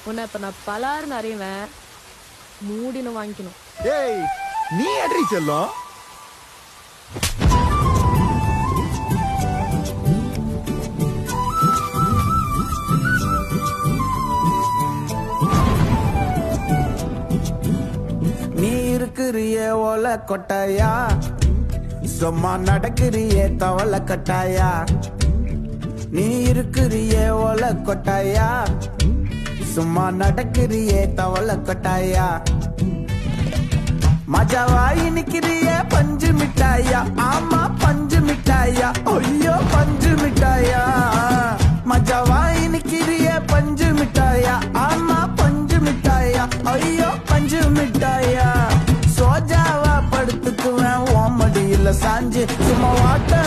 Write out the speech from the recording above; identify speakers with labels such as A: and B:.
A: உன்னை இப்ப நான் பலாருன்னு அறிவேன். மூடின்னு வாங்கிக்கணும்.
B: ஏய் நீ அட்ரி செல்லும்.
C: நீ இருக்கிறியே ஓல கொட்டாயா, சும்மா நடக்கிறியே தவள கட்டாயா. நீ இருக்கிறியே ஓல கொட்டாயா, சும்மா நடக்கிறியே தவள கொட்டாயா. மஜாவாய் நிக்கிறியே பஞ்சு மிட்டாயா, ஆமா பஞ்சு மிட்டாயா, ஐயோ பஞ்சு மிட்டாயா. மஜாவாய் நிக்கிறியே பஞ்சு மிட்டாயா, ஆமா பஞ்சு மிட்டாயா, ஐயோ பஞ்சு மிட்டாயா. சோஜாவா படுத்துக்குவேன் ஓமடியில சாஞ்சு, சும்மா வாட்ட